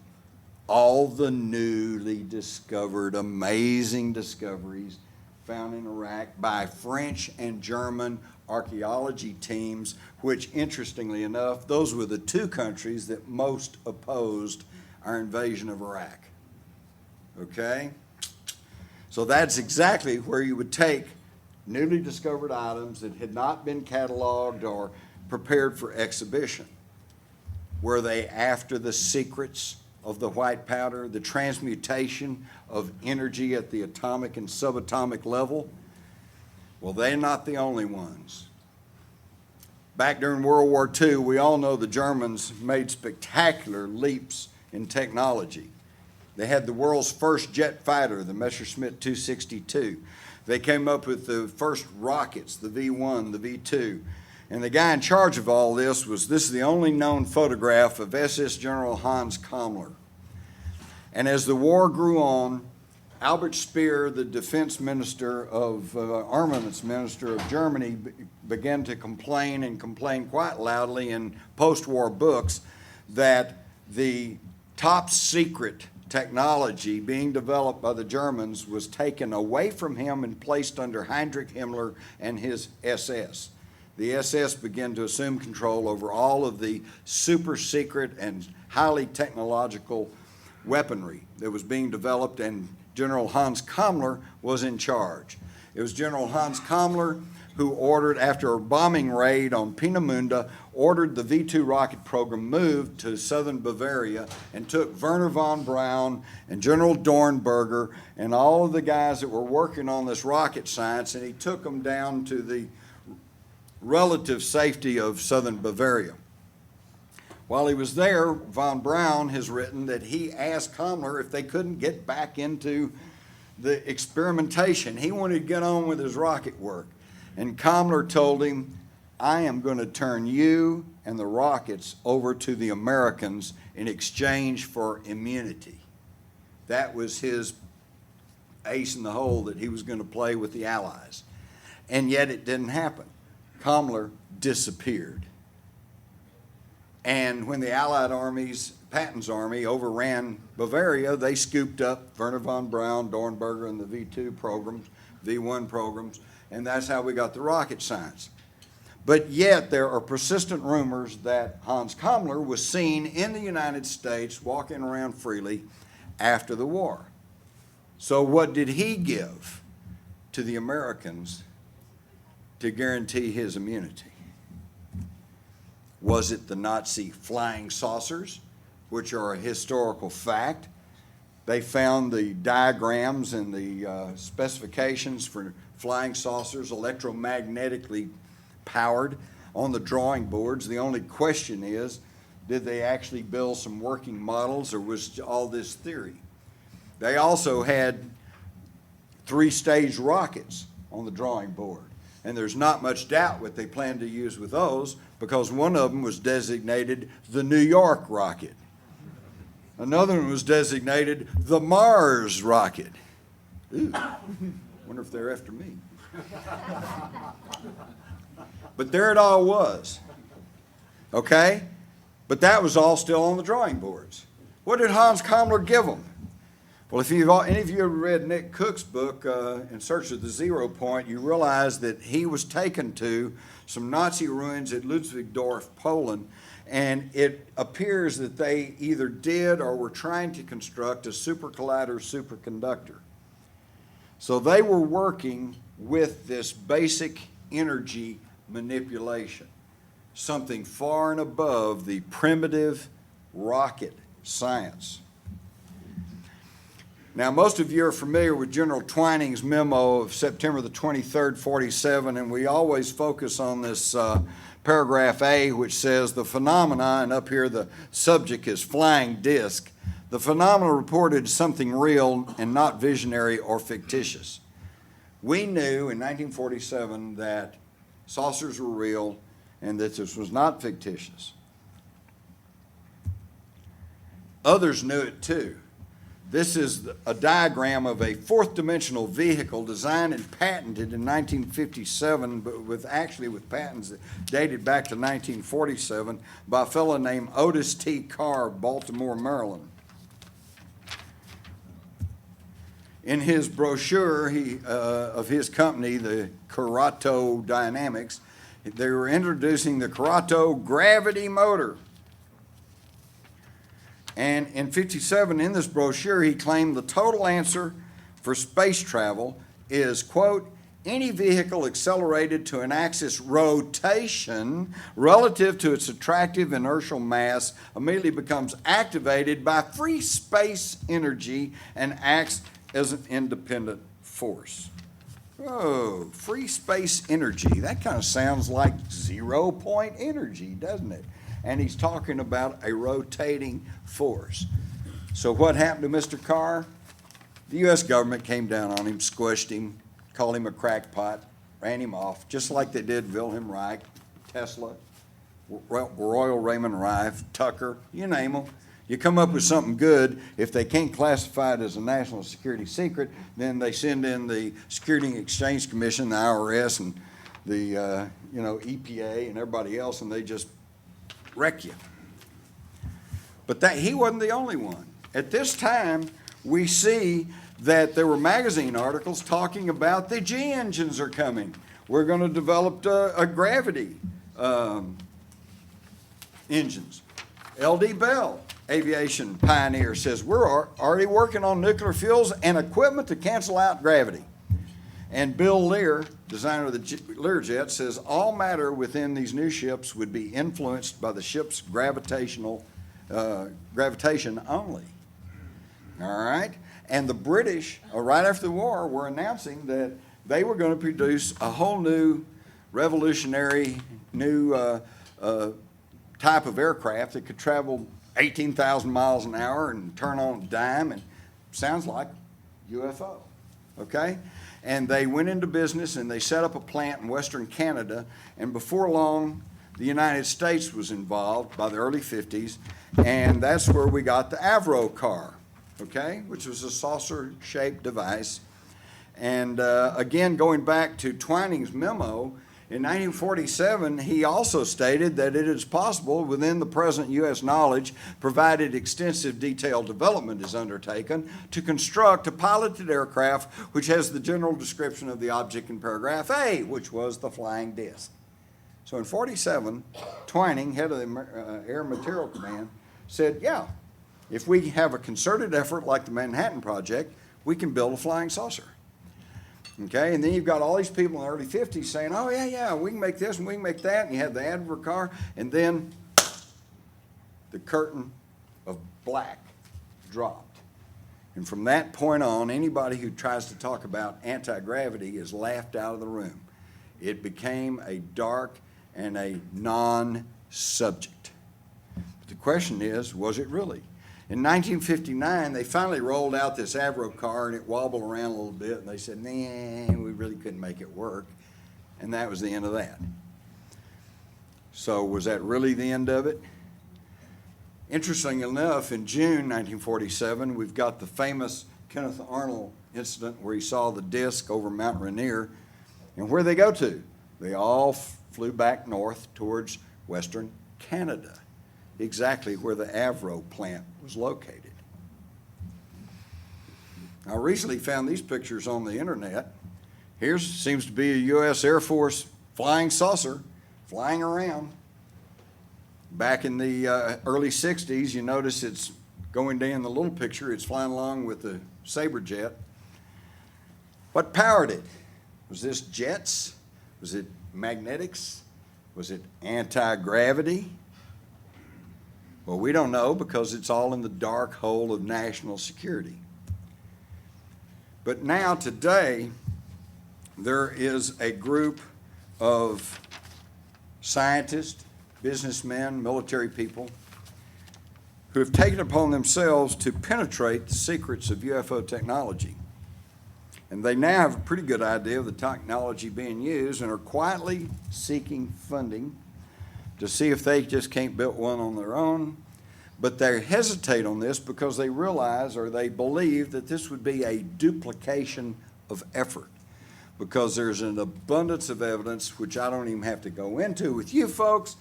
All the newly discovered amazing discoveries found in Iraq by French and German archaeology teams, which, interestingly enough, those were the two countries that most opposed our invasion of Iraq. Okay? So that's exactly where you would take newly discovered items that had not been cataloged or prepared for exhibition. Were they after the secrets of the white powder, the transmutation of energy at the atomic and subatomic level? Well, they're not the only ones. Back during World War II, we all know the Germans made spectacular leaps in technology. They had the world's first jet fighter, the Messerschmitt 262. They came up with the first rockets, the V-1, the V-2. And the guy in charge of all this is the only known photograph of SS General Hans Kammler. And as the war grew on, Albert Speer, the defense minister of, armaments minister of Germany, began to complain quite loudly in post-war books that the top secret technology being developed by the Germans was taken away from him and placed under Heinrich Himmler and his SS. The SS began to assume control over all of the super secret and highly technological weaponry that was being developed, and General Hans Kammler was in charge. It was General Hans Kammler who ordered, after a bombing raid on Peenemünde, ordered the V-2 rocket program moved to southern Bavaria and took Werner von Braun and General Dornberger and all of the guys that were working on this rocket science, and he took them down to the relative safety of southern Bavaria. While he was there, von Braun has written that he asked Kammler if they couldn't get back into the experimentation. He wanted to get on with his rocket work. And Kammler told him, I am going to turn you and the rockets over to the Americans in exchange for immunity. That was his ace in the hole that he was going to play with the Allies. And yet it didn't happen. Kammler disappeared. And when the Allied armies, Patton's army, overran Bavaria, they scooped up Werner von Braun, Dornberger, and the V-2 programs, V-1 programs, and that's how we got the rocket science. But yet there are persistent rumors that Hans Kammler was seen in the United States walking around freely after the war. So what did he give to the Americans to guarantee his immunity? Was it the Nazi flying saucers, which are a historical fact? They found the diagrams and the specifications for flying saucers, electromagnetically powered, on the drawing boards. The only question is, did they actually build some working models, or was all this theory? They also had 3-stage rockets on the drawing board. And there's not much doubt what they planned to use with those, because one of them was designated the New York rocket. Another one was designated the Mars rocket. Ooh, wonder if they're after me. But there it all was. Okay? But that was all still on the drawing boards. What did Hans Kammler give them? Well, if any of you ever read Nick Cook's book, In Search of the Zero Point, you realize that he was taken to some Nazi ruins at Ludwigsdorf, Poland, and it appears that they either did or were trying to construct a supercollider superconductor. So they were working with this basic energy manipulation, something far and above the primitive rocket science. Now, most of you are familiar with General Twining's memo of September the 23rd, 47, and we always focus on this paragraph A, which says the phenomena, and up here the subject is flying disc, the phenomena reported is something real and not visionary or fictitious. We knew in 1947 that saucers were real and that this was not fictitious. Others knew it too. This is a diagram of a fourth dimensional vehicle designed and patented in 1957, but with patents that dated back to 1947 by a fellow named Otis T. Carr, Baltimore, Maryland. In his brochure of his company, the Karato Dynamics, they were introducing the Karato gravity motor. And in 57, in this brochure, he claimed the total answer for space travel is, quote, any vehicle accelerated to an axis rotation relative to its attractive inertial mass immediately becomes activated by free space energy and acts as an independent force. Oh, free space energy. That kind of sounds like 0 point energy, doesn't it? And he's talking about a rotating force. So what happened to Mr. Carr? The U.S. government came down on him, squished him, called him a crackpot, ran him off, just like they did Wilhelm Reich, Tesla, Royal Raymond Rife, Tucker, you name them. You come up with something good. If they can't classify it as a national security secret, then they send in the Security and Exchange Commission, the IRS, and the EPA and everybody else, and they just wreck you. But he wasn't the only one. At this time, we see that there were magazine articles talking about the G engines are coming. We're going to develop a gravity engines. L.D. Bell, aviation pioneer, says we're already working on nuclear fuels and equipment to cancel out gravity. And Bill Lear, designer of the Learjet, says all matter within these new ships would be influenced by the ship's gravitation only. All right? And the British, right after the war, were announcing that they were going to produce a whole new revolutionary new type of aircraft that could travel 18,000 miles an hour and turn on a dime, and sounds like UFO. Okay? And they went into business and they set up a plant in Western Canada, and before long the United States was involved by the early 50s, and that's where we got the Avro car, okay, which was a saucer-shaped device. And again, going back to Twining's memo, in 1947, he also stated that it is possible within the present U.S. knowledge, provided extensive detailed development is undertaken, to construct a piloted aircraft which has the general description of the object in paragraph A, which was the flying disc. So in 47, Twining, head of the Air Material Command, said, yeah, if we have a concerted effort like the Manhattan Project, we can build a flying saucer. Okay, and then you've got all these people in the early 50s saying, oh, yeah, we can make this and we can make that, and you have the Avro car, and then the curtain of black dropped. And from that point on, anybody who tries to talk about anti-gravity is laughed out of the room. It became a dark and a non-subject. But the question is, was it really? In 1959, they finally rolled out this Avro car, and it wobbled around a little bit, and they said, nah, we really couldn't make it work. And that was the end of that. So was that really the end of it? Interesting enough, in June 1947, we've got the famous Kenneth Arnold incident where he saw the disc over Mount Rainier. And where they go to? They all flew back north towards western Canada, exactly where the Avro plant was located. I recently found these pictures on the internet. Here seems to be a U.S. Air Force flying saucer flying around. Back in the early 60s, you notice it's going down the little picture, it's flying along with the Sabre jet. What powered it? Was this jets? Was it magnetics? Was it anti-gravity? Well, we don't know because it's all in the dark hole of national security. But now, today, there is a group of scientists, businessmen, military people who have taken upon themselves to penetrate the secrets of UFO technology. And they now have a pretty good idea of the technology being used and are quietly seeking funding to see if they just can't build one on their own. But they hesitate on this because they realize or they believe that this would be a duplication of effort, because there's an abundance of evidence, which I don't even have to go into with you folks.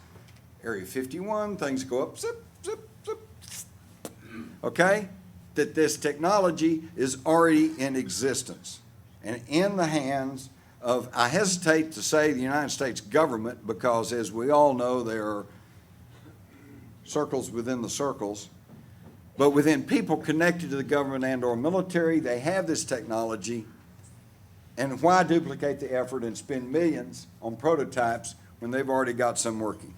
Area 51, things go up, zip, zip, zip, okay? That this technology is already in existence and in the hands of, I hesitate to say the United States government, because as we all know, there are circles within the circles, but within people connected to the government and or military, they have this technology. And why duplicate the effort and spend millions on prototypes when they've already got some working?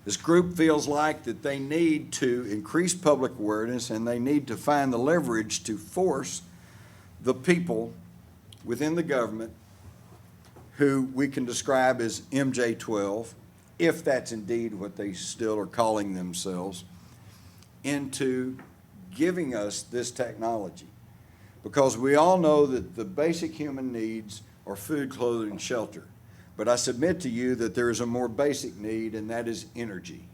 This group feels like that they need to increase public awareness, and they need to find the leverage to force the people within the government who we can describe as MJ-12, if that's indeed what they still are calling themselves, into giving us this technology. Because we all know that the basic human needs are food, clothing, and shelter. But I submit to you that there is a more basic need, and that is energy.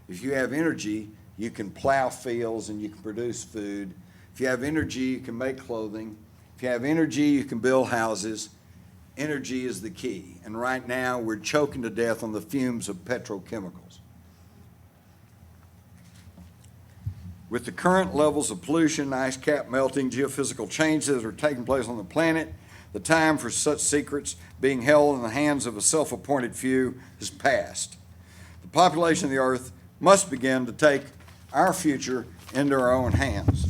If you have energy, you can plow fields and you can produce food. If you have energy, you can make clothing. If you have energy, you can build houses. Energy is the key. And right now, we're choking to death on the fumes of petrochemicals. With the current levels of pollution, ice cap melting, geophysical changes that are taking place on the planet, the time for such secrets being held in the hands of a self-appointed few is past. The population of the earth must begin to take our future into our own hands.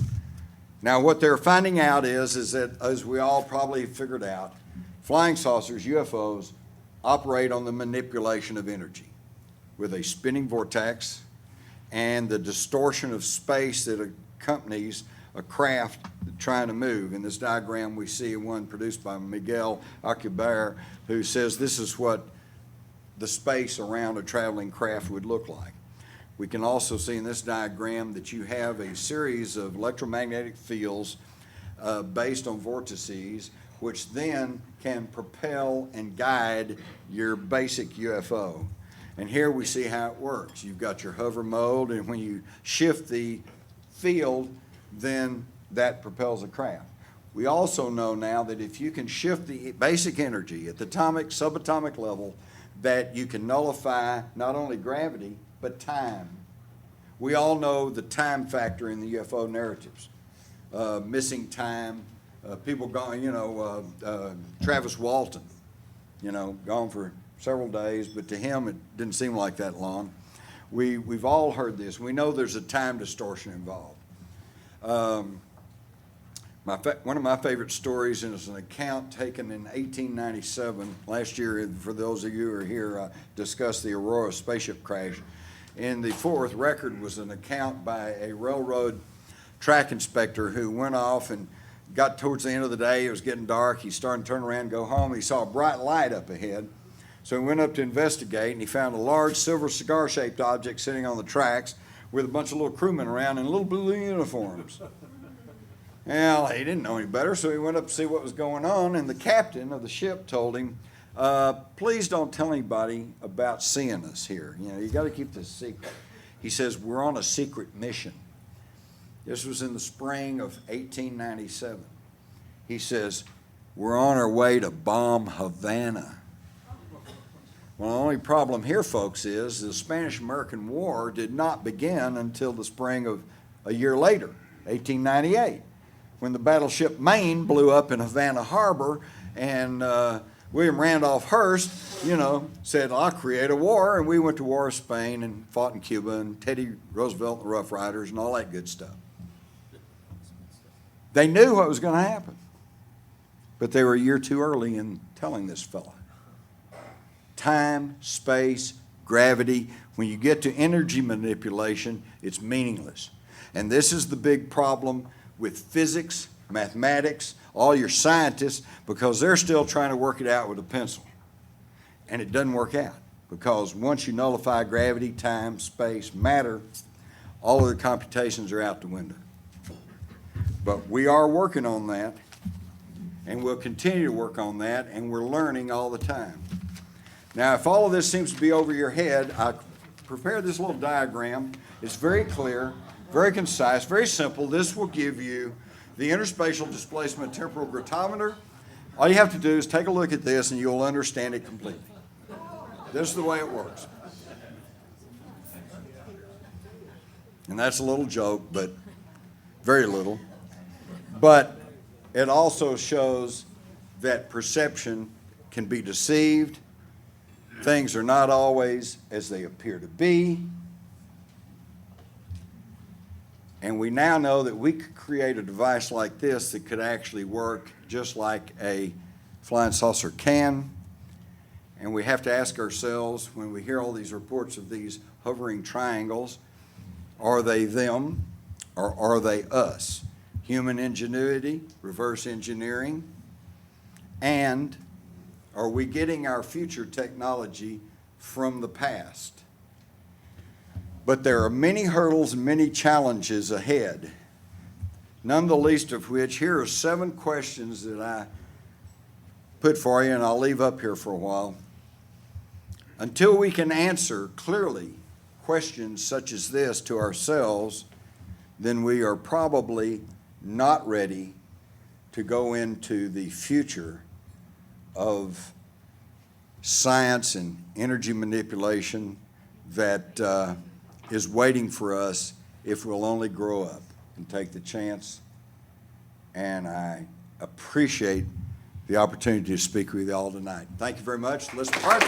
Now, what they're finding out is that, as we all probably figured out, flying saucers, UFOs, operate on the manipulation of energy with a spinning vortex and the distortion of space that accompanies a craft trying to move. In this diagram, we see one produced by Miguel Alcubierre, who says this is what the space around a traveling craft would look like. We can also see in this diagram that you have a series of electromagnetic fields based on vortices, which then can propel and guide your basic UFO. And here we see how it works. You've got your hover mode, and when you shift the field, then that propels a craft. We also know now that if you can shift the basic energy at the atomic, subatomic level, that you can nullify not only gravity, but time. We all know the time factor in the UFO narratives. Missing time, people gone, Travis Walton, gone for several days, but to him it didn't seem like that long. We've all heard this. We know there's a time distortion involved. One of my favorite stories is an account taken in 1897. Last year, for those of you who are here, discussed the Aurora spaceship crash. And the fourth record was an account by a railroad track inspector who went off and got towards the end of the day. It was getting dark. He started to turn around and go home. He saw a bright light up ahead. So he went up to investigate, and he found a large silver cigar-shaped object sitting on the tracks with a bunch of little crewmen around in little blue uniforms. Well, he didn't know any better, so he went up to see what was going on, and the captain of the ship told him, please don't tell anybody about seeing us here. You know, you got to keep this secret. He says, we're on a secret mission. This was in the spring of 1897. He says, we're on our way to bomb Havana. Well, the only problem here, folks, is the Spanish-American War did not begin until the spring of a year later, 1898, when the battleship Maine blew up in Havana Harbor, and William Randolph Hearst, said, I'll create a war, and we went to war with Spain and fought in Cuba, and Teddy Roosevelt and the Rough Riders and all that good stuff. They knew what was going to happen, but they were a year too early in telling this fella. Time, space, gravity, when you get to energy manipulation, it's meaningless. And this is the big problem with physics, mathematics, all your scientists, because they're still trying to work it out with a pencil. And it doesn't work out, because once you nullify gravity, time, space, matter, all of the computations are out the window. But we are working on that, and we'll continue to work on that, and we're learning all the time. Now, if all of this seems to be over your head, I prepared this little diagram. It's very clear, very concise, very simple. This will give you the interspatial displacement temporal gravimeter. All you have to do is take a look at this and you'll understand it completely. This is the way it works. And that's a little joke, but very little. But it also shows that perception can be deceived. Things are not always as they appear to be. And we now know that we could create a device like this that could actually work just like a flying saucer can. And we have to ask ourselves, when we hear all these reports of these hovering triangles, are they them or are they us? Human ingenuity, reverse engineering, and are we getting our future technology from the past? But there are many hurdles and many challenges ahead, none the least of which, here are 7 questions that I put for you, and I'll leave up here for a while. Until we can answer clearly questions such as this to ourselves, then we are probably not ready to go into the future of science and energy manipulation that is waiting for us if we'll only grow up and take the chance. And I appreciate the opportunity to speak with you all tonight. Thank you very much. Let's party.